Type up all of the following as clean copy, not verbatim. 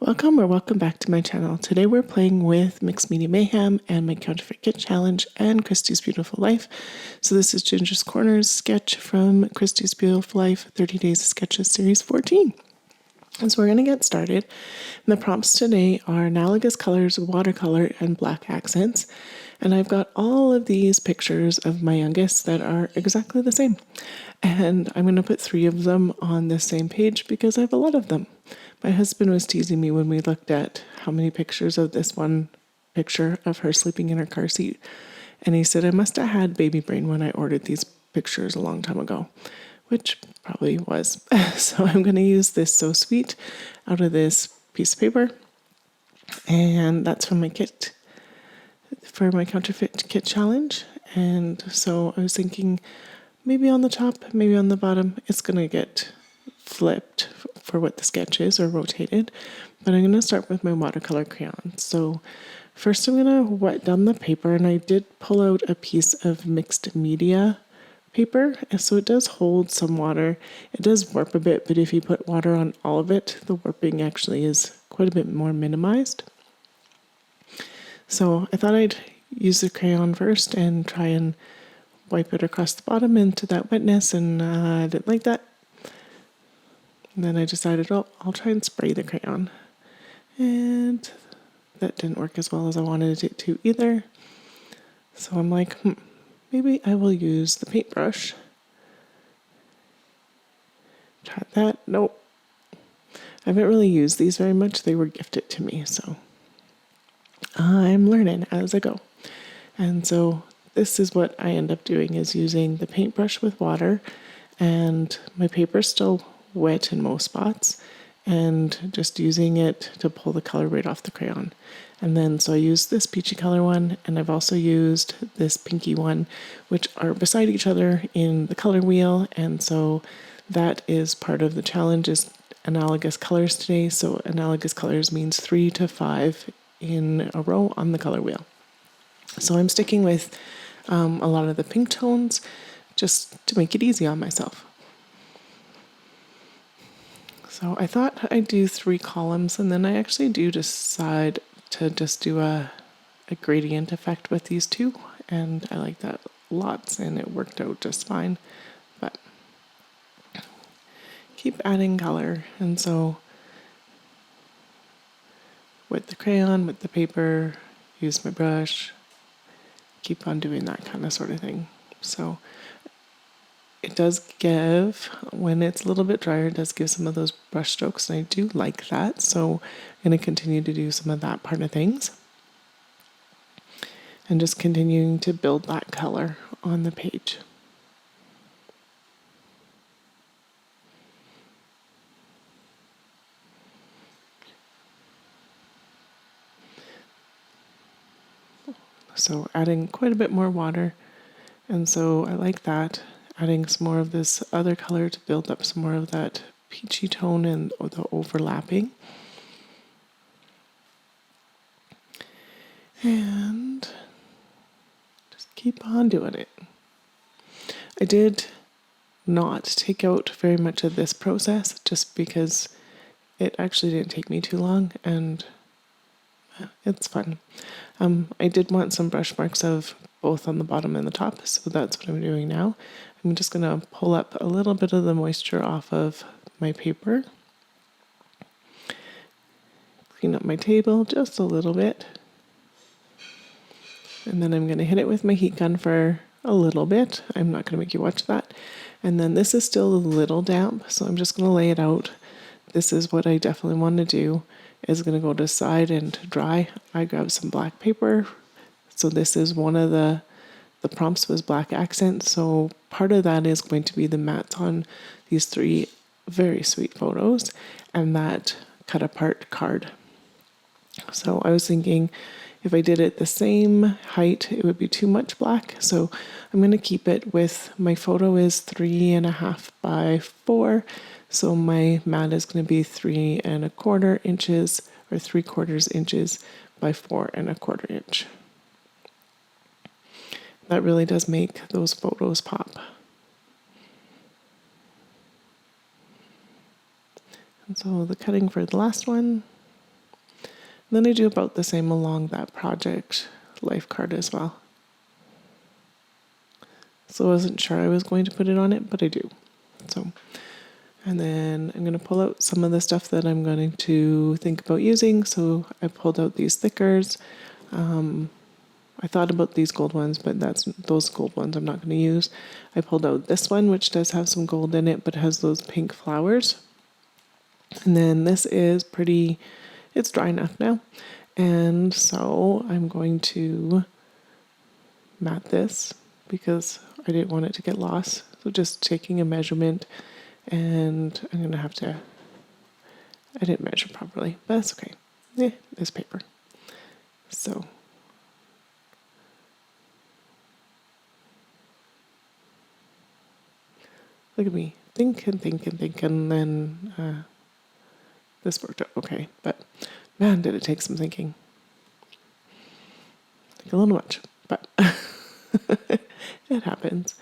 Welcome or welcome back to my channel. Today we're playing with Mixed Media Mayhem and my Counterfeit Kit Challenge and Christy's Beautiful Life. So this is Ginger's Corners sketch from Christy's Beautiful Life, 30 Days of Sketches Series 14. And so we're going to get started. And the prompts today are analogous colors, watercolor, and black accents. And I've got all of these pictures of my youngest that are exactly the same. And I'm going to put 3 of them on this same page because I have a lot of them. My husband was teasing me when we looked at how many pictures of this one picture of her sleeping in her car seat. And he said, I must have had baby brain when I ordered these pictures a long time ago, which probably was. So I'm going to use this So Sweet out of this piece of paper. And that's from my kit, for my Counterfeit Kit Challenge. And so I was thinking maybe on the top, maybe on the bottom, it's going to get flipped for what the sketch is, or rotated, but I'm going to start with my watercolor crayon. So first I'm going to wet down the paper, and I did pull out a piece of mixed media paper, and so it does hold some water. It does warp a bit, but if you put water on all of it, the warping actually is quite a bit more minimized. So I thought I'd use the crayon first and try and wipe it across the bottom into that wetness, and I didn't like that. And then I decided, oh, I'll try and spray the crayon. And that didn't work as well as I wanted it to either. So I'm like, maybe I will use the paintbrush. Try that. Nope. I haven't really used these very much. They were gifted to me, so I'm learning as I go. And so this is what I end up doing, is using the paintbrush with water, and my paper's still wet in most spots, and just using it to pull the color right off the crayon. And then so I used this peachy color one, and I've also used this pinky one, which are beside each other in the color wheel. And so that is part of the challenge, is analogous colors today. So analogous colors means 3 to 5 in a row on the color wheel. So I'm sticking with a lot of the pink tones just to make it easy on myself. So I thought I'd do 3 columns, and then I actually do decide to just do a gradient effect with these 2, and I like that lots, and it worked out just fine. But keep adding color, and so with the crayon, with the paper, use my brush, keep on doing that kind of sort of thing. So it does give, when it's a little bit drier, it does give some of those brush strokes, and I do like that. So I'm going to continue to do some of that part of things. And just continuing to build that color on the page. So adding quite a bit more water. And so I like that. Adding some more of this other color to build up some more of that peachy tone and the overlapping. And just keep on doing it. I did not take out very much of this process just because it actually didn't take me too long, and it's fun. I did want some brush marks of both on the bottom and the top, so that's what I'm doing now. I'm just going to pull up a little bit of the moisture off of my paper. Clean up my table just a little bit. And then I'm going to hit it with my heat gun for a little bit. I'm not going to make you watch that. And then this is still a little damp, so I'm just going to lay it out. This is what I definitely want to do, is going to go to the side and dry. I grabbed some black paper. So this is one of the prompts was black accent. So part of that is going to be the mattes on these 3 very sweet photos and that cut apart card. So I was thinking if I did it the same height, it would be too much black. So I'm going to keep it with, my photo is 3.5 by 4. So my mat is going to be 3¼ inches or 3/4 inches by 4¼ inch. That really does make those photos pop. And so the cutting for the last one, then I do about the same along that project life card as well. So I wasn't sure I was going to put it on it, but I do. So, and then I'm going to pull out some of the stuff that I'm going to think about using. So I pulled out these thickers. I thought about these gold ones, but those gold ones I'm not going to use. I pulled out this one, which does have some gold in it, but has those pink flowers. And then this is it's dry enough now. And so I'm going to mat this because I didn't want it to get lost. So just taking a measurement, and I'm going to have to, I didn't measure properly, but that's okay. It's paper. So look at me, think and think and think, and then this worked out okay. But man, did it take some thinking. Like a little much, but it happens.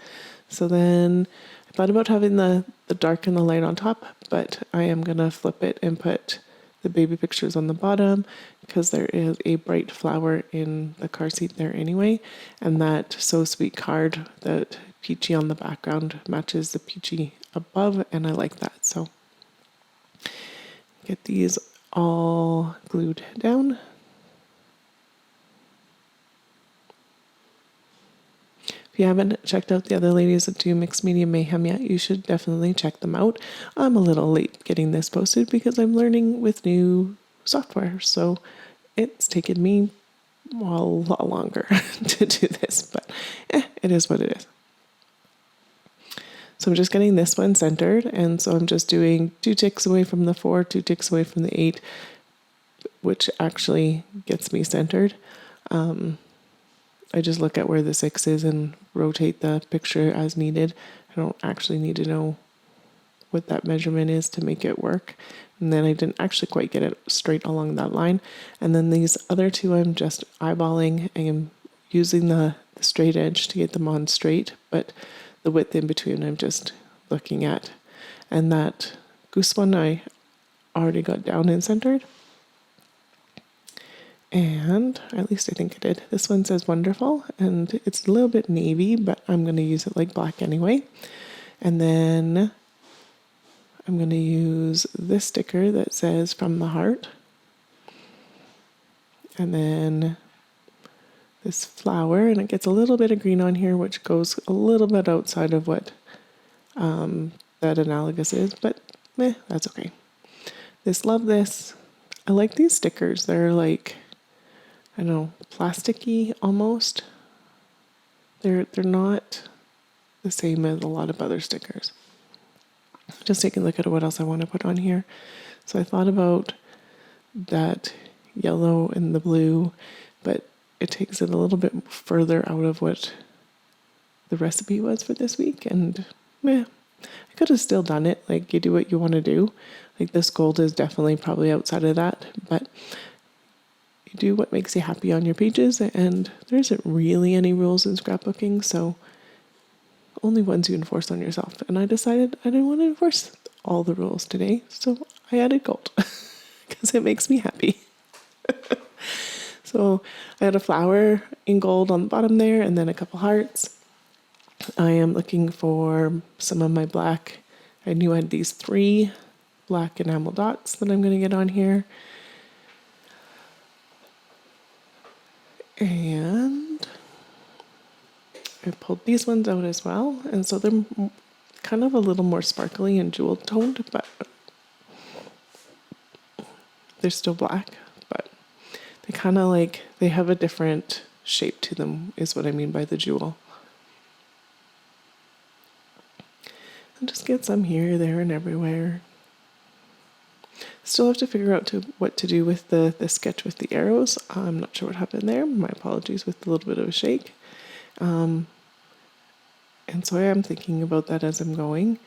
So then I thought about having the dark and the light on top, but I am going to flip it and put the baby pictures on the bottom because there is a bright flower in the car seat there anyway. And that So Sweet card, that peachy on the background, matches the peachy above, and I like that. So get these all glued down. If you haven't checked out the other ladies that do Mixed Media Mayhem yet, you should definitely check them out. I'm a little late getting this posted because I'm learning with new software, so it's taken me a lot longer to do this, but it is what it is. So I'm just getting this one centered, and so I'm just doing 2 ticks away from the 4, 2 ticks away from the 8, which actually gets me centered. I just look at where the 6 is and rotate the picture as needed. I don't actually need to know what that measurement is to make it work. And then I didn't actually quite get it straight along that line. And then these other two I'm just eyeballing and using the straight edge to get them on straight, but the width in between I'm just looking at. And that goose one I already got down and centered. And at least I think I did. This one says wonderful, and it's a little bit navy, but I'm going to use it like black anyway. And then I'm going to use this sticker that says from the heart. And then this flower, and it gets a little bit of green on here, which goes a little bit outside of what that analogous is, but that's okay. Love this. I like these stickers. They're like, I don't know, plasticky almost. They're not the same as a lot of other stickers. Just taking a look at what else I want to put on here. So I thought about that yellow and the blue, but it takes it a little bit further out of what the recipe was for this week. And I could have still done it. Like, you do what you want to do. Like, this gold is definitely probably outside of that, but you do what makes you happy on your pages, and there isn't really any rules in scrapbooking, so only ones you enforce on yourself. And I decided I didn't want to enforce all the rules today, so I added gold because it makes me happy. So I had a flower in gold on the bottom there, and then a couple hearts. I am looking for some of my black. I knew I had these 3 black enamel dots that I'm going to get on here. And I pulled these ones out as well. And so they're kind of a little more sparkly and jewel toned, but they're still black. But they kind of like, they have a different shape to them, is what I mean by the jewel. And just get some here, there, and everywhere. Still have to figure out what to do with the sketch with the arrows. I'm not sure what happened there. My apologies with a little bit of a shake. And so I am thinking about that as I'm going.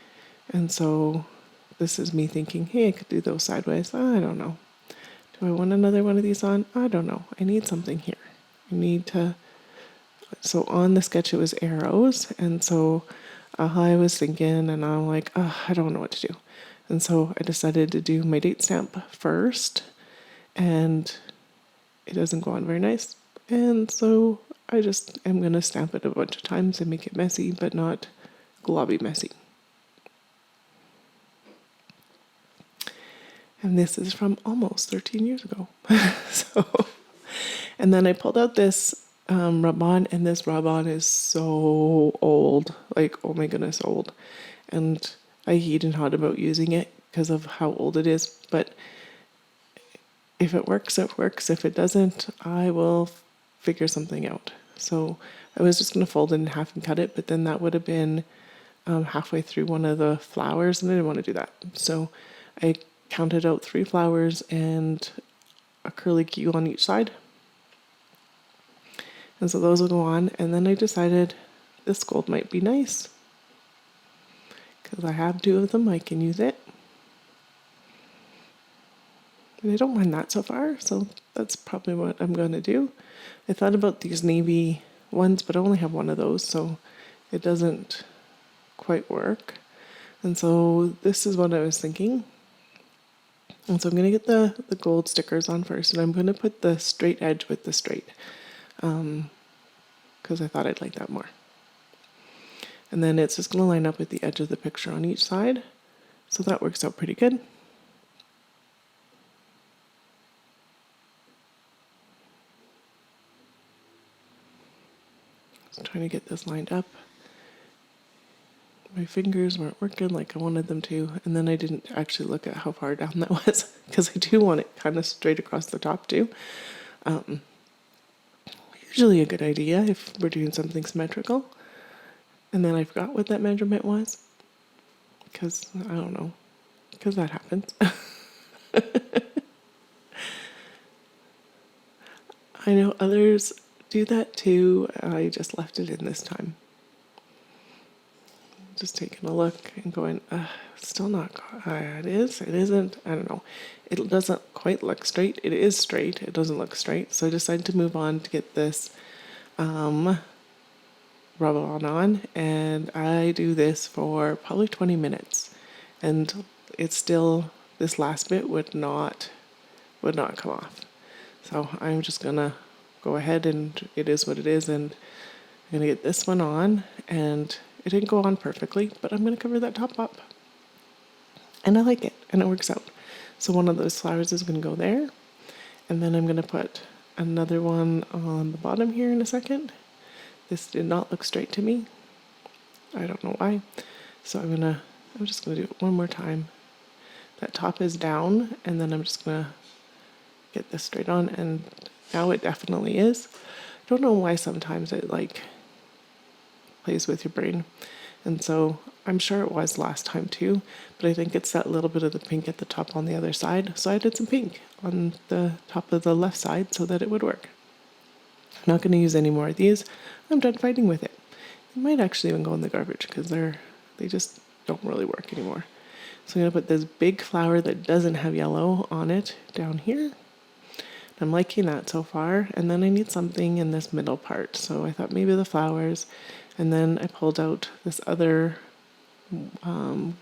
And so this is me thinking, hey, I could do those sideways. I don't know. Do I want another one of these on? I don't know. I need something here. I need to... So on the sketch it was arrows. And so I was thinking, and I'm like, I don't know what to do. And so I decided to do my date stamp first. And it doesn't go on very nice. And so I just am going to stamp it a bunch of times and make it messy, but not globby messy. And this is from almost 13 years ago. And then I pulled out this rub-on, and this rub-on is so old, like, oh my goodness, old. And I heat and hot about using it because of how old it is. But if it works, it works. If it doesn't, I will figure something out. So I was just going to fold it in half and cut it, but then that would have been halfway through one of the flowers, and I didn't want to do that. So I counted out 3 flowers and a curly Q on each side. And so those will go on. And then I decided this gold might be nice because I have 2 of them. I can use it. And I don't mind that so far, so that's probably what I'm going to do. I thought about these navy ones, but I only have 1 of those, so it doesn't quite work. And so this is what I was thinking. And so I'm going to get the gold stickers on first, and I'm going to put the straight edge with the straight, because I thought I'd like that more. And then it's just going to line up with the edge of the picture on each side, so that works out pretty good. Just trying to get this lined up. My fingers weren't working like I wanted them to, and then I didn't actually look at how far down that was, because I do want it kind of straight across the top too. Usually a good idea if we're doing something symmetrical. And then I forgot what that measurement was, because I don't know, because that happens. I know others do that too. I just left it in this time. Just taking a look and going, still not, it is, it isn't, I don't know. It doesn't quite look straight. It is straight, it doesn't look straight. So I decided to move on to get this rub-on on, and I do this for probably 20 minutes. And it's still, this last bit would not come off. So I'm just gonna go ahead, and it is what it is, and I'm gonna get this one on, and it didn't go on perfectly, but I'm going to cover that top up. And I like it, and it works out. So one of those flowers is going to go there. And then I'm going to put another one on the bottom here in a second. This did not look straight to me. I don't know why. So I'm just going to do it one more time. That top is down, and then I'm just going to get this straight on, and now it definitely is. I don't know why sometimes it plays with your brain. And so I'm sure it was last time too, but I think it's that little bit of the pink at the top on the other side. So I did some pink on the top of the left side so that it would work. I'm not going to use any more of these. I'm done fighting with it. It might actually even go in the garbage because they just don't really work anymore. So I'm going to put this big flower that doesn't have yellow on it down here. I'm liking that so far. And then I need something in this middle part. So I thought maybe the flowers. And then I pulled out this other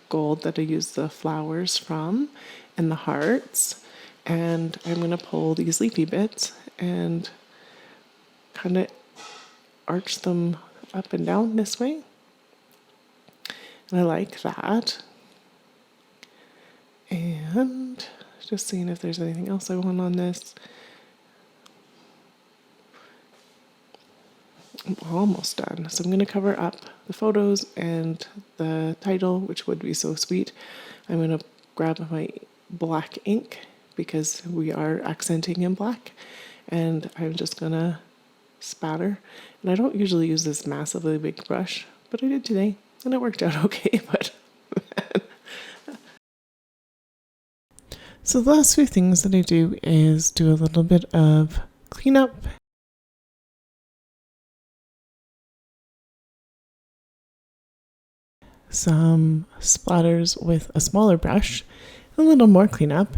gold that I used the flowers from and the hearts. And I'm going to pull these leafy bits and kind of arch them up and down this way. And I like that. And just seeing if there's anything else I want on this. I'm almost done. So I'm going to cover up the photos and the title, which would be so sweet. I'm going to grab my black ink because we are accenting in black, and I'm just going to spatter. And I don't usually use this massively big brush, but I did today, and it worked out okay. But so the last few things that I do is do a little bit of cleanup. Some splatters with a smaller brush, a little more cleanup.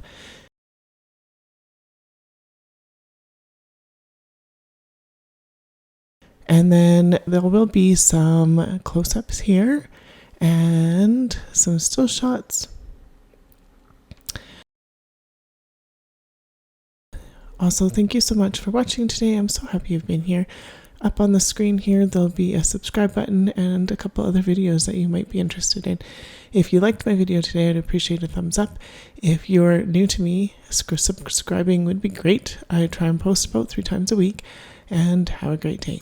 And then there will be some close-ups here and some still shots. Also, thank you so much for watching today. I'm so happy you've been here. Up on the screen here, there'll be a subscribe button and a couple other videos that you might be interested in. If you liked my video today, I'd appreciate a thumbs up. If you're new to me, subscribing would be great. I try and post about 3 times a week, and have a great day.